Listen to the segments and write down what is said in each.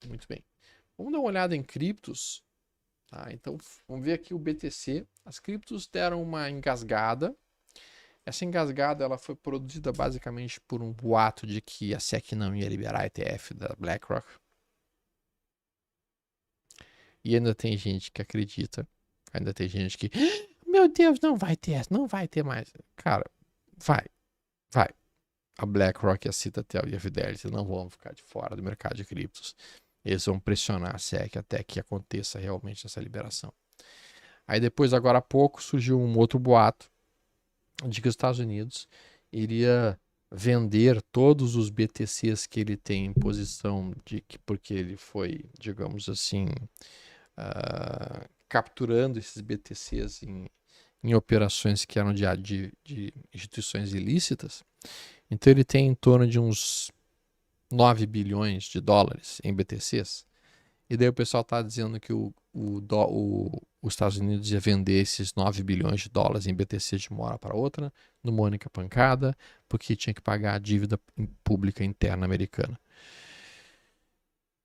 Muito bem. Vamos dar uma olhada em criptos. Tá? Então, vamos ver aqui o BTC. As criptos deram uma engasgada. Essa engasgada ela foi produzida basicamente por um boato de que a SEC não ia liberar ETF da BlackRock. E ainda tem gente que acredita. Ainda tem gente que, meu Deus, não vai ter, não vai ter mais. Cara, vai, vai. A BlackRock e a Citadel e a Fidelity não vão ficar de fora do mercado de criptos. Eles vão pressionar a SEC até que aconteça realmente essa liberação. Aí depois, agora há pouco, surgiu um outro boato de que os Estados Unidos iria vender todos os BTCs que ele tem em posição de que porque ele foi, digamos assim, capturando esses BTCs em operações que eram de instituições ilícitas. Então ele tem em torno de uns 9 bilhões de dólares em BTCs. E daí o pessoal está dizendo que os Estados Unidos ia vender esses 9 bilhões de dólares em BTC de uma hora para outra, numa única pancada, porque tinha que pagar a dívida pública interna americana.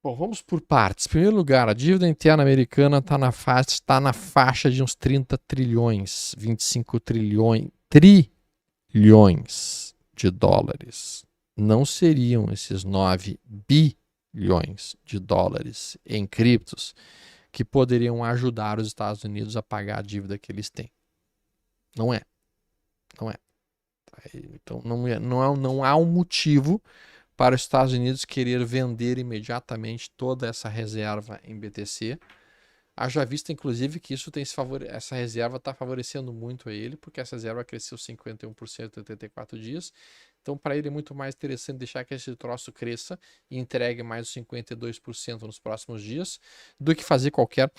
Bom, vamos por partes. Em primeiro lugar, a dívida interna americana está na faixa de uns 30 trilhões, 25 trilhões de dólares. Não seriam esses 9 bilhões de dólares em criptos que poderiam ajudar os Estados Unidos a pagar a dívida que eles têm. Não é. Não é. Então não há um motivo para os Estados Unidos querer vender imediatamente toda essa reserva em BTC. Haja vista, inclusive, que essa reserva está favorecendo muito a ele, porque essa reserva cresceu 51% em 84 dias. Então, para ele é muito mais interessante deixar que esse troço cresça e entregue mais os 52% nos próximos dias, do que fazer qualquer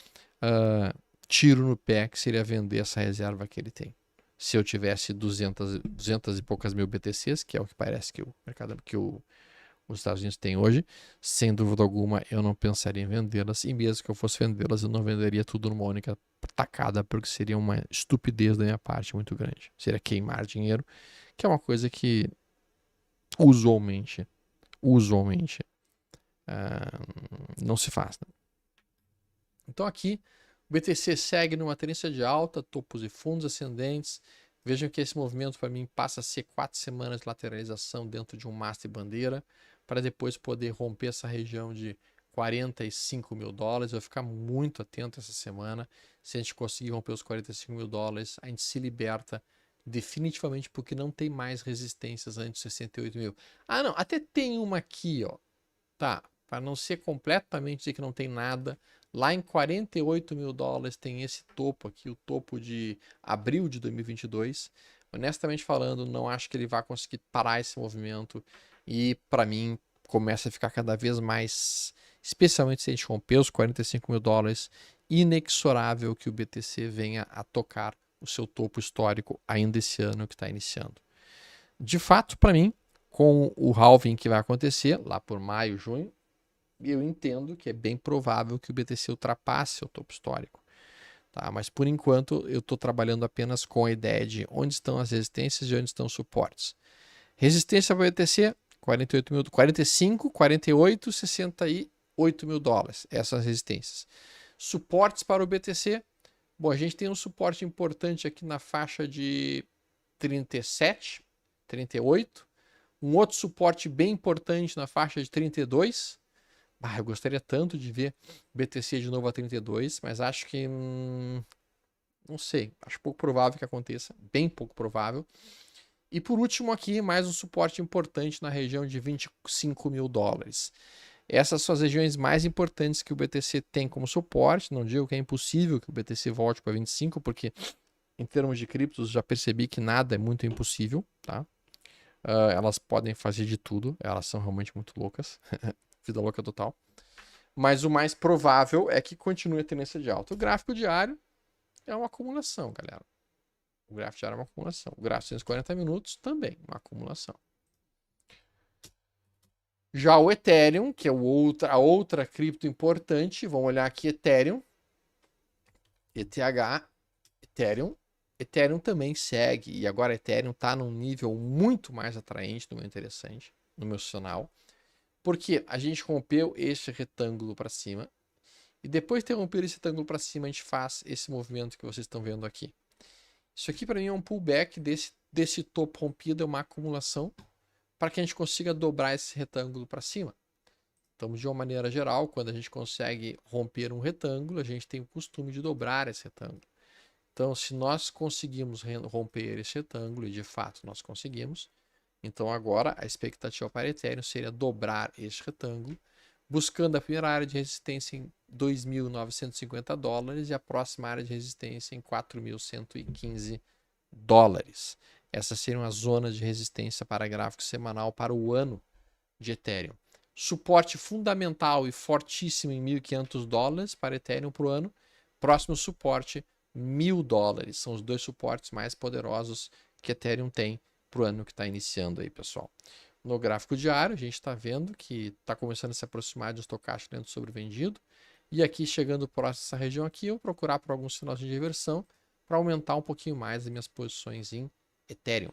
tiro no pé, que seria vender essa reserva que ele tem. Se eu tivesse 200 e poucas mil BTCs, que é o que parece que o mercado que os Estados Unidos têm hoje, sem dúvida alguma eu não pensaria em vendê-las, e mesmo que eu fosse vendê-las, eu não venderia tudo numa única tacada, porque seria uma estupidez da minha parte muito grande. Seria queimar dinheiro, que é uma coisa que usualmente não se faz. Né? Então aqui o BTC segue numa tendência de alta, topos e fundos ascendentes. Vejam que esse movimento para mim passa a ser 4 semanas de lateralização dentro de um mastro e bandeira, para depois poder romper essa região de 45 mil dólares. Eu vou ficar muito atento essa semana. Se a gente conseguir romper os 45 mil dólares, a gente se liberta definitivamente, porque não tem mais resistências antes de 68 mil. Ah, não, até tem uma aqui, ó. Tá, para não ser completamente dizer que não tem nada, lá em 48 mil dólares tem esse topo aqui, o topo de abril de 2022. Honestamente falando, não acho que ele vai conseguir parar esse movimento e, para mim, começa a ficar cada vez mais, especialmente se a gente romper os 45 mil dólares, inexorável que o BTC venha a tocar o seu topo histórico ainda esse ano que está iniciando. De fato, para mim, com o halving que vai acontecer lá por maio, junho, eu entendo que é bem provável que o BTC ultrapasse o topo histórico. Tá? Mas por enquanto eu estou trabalhando apenas com a ideia de onde estão as resistências e onde estão os suportes. Resistência para o BTC, 48 mil, 45, 48, 68 mil dólares. Essas resistências. Suportes para o BTC. Bom, a gente tem um suporte importante aqui na faixa de 37, 38. Um outro suporte bem importante na faixa de 32. Eu gostaria tanto de ver BTC de novo a 32, mas acho que não sei, acho pouco provável que aconteça, bem pouco provável. E por último aqui, mais um suporte importante na região de 25 mil dólares. Essas são as regiões mais importantes que o BTC tem como suporte. Não digo que é impossível que o BTC volte para 25, porque em termos de criptos já percebi que nada é muito impossível, tá? Elas podem fazer de tudo, elas são realmente muito loucas, vida louca total. Mas o mais provável é que continue a tendência de alta. O gráfico diário é uma acumulação, galera. O gráfico diário é uma acumulação. O gráfico de 240 minutos também, uma acumulação. Já o Ethereum, que é a outra cripto importante, vamos olhar aqui Ethereum, ETH, Ethereum. Ethereum também segue, e agora Ethereum está num nível muito mais atraente, muito interessante, no meu sinal. Porque a gente rompeu este retângulo para cima. E depois de ter rompido esse retângulo para cima, a gente faz esse movimento que vocês estão vendo aqui. Isso aqui para mim é um pullback desse topo rompido, é uma acumulação para que a gente consiga dobrar esse retângulo para cima. Então, de uma maneira geral, quando a gente consegue romper um retângulo, a gente tem o costume de dobrar esse retângulo. Então, se nós conseguimos romper esse retângulo, e de fato nós conseguimos, então agora a expectativa para Ethereum seria dobrar este retângulo, buscando a primeira área de resistência em $2.950 e a próxima área de resistência em $4.115. Essas seriam as zonas de resistência para gráfico semanal para o ano de Ethereum. Suporte fundamental e fortíssimo em $1.500 para Ethereum para o ano. Próximo suporte, $1.000. São os dois suportes mais poderosos que Ethereum tem para o ano que está iniciando aí, pessoal. No gráfico diário, a gente está vendo que está começando a se aproximar de um estocástico lento sobrevendido. E aqui, chegando próximo dessa região aqui, eu vou procurar por alguns sinais de reversão para aumentar um pouquinho mais as minhas posições em Ethereum.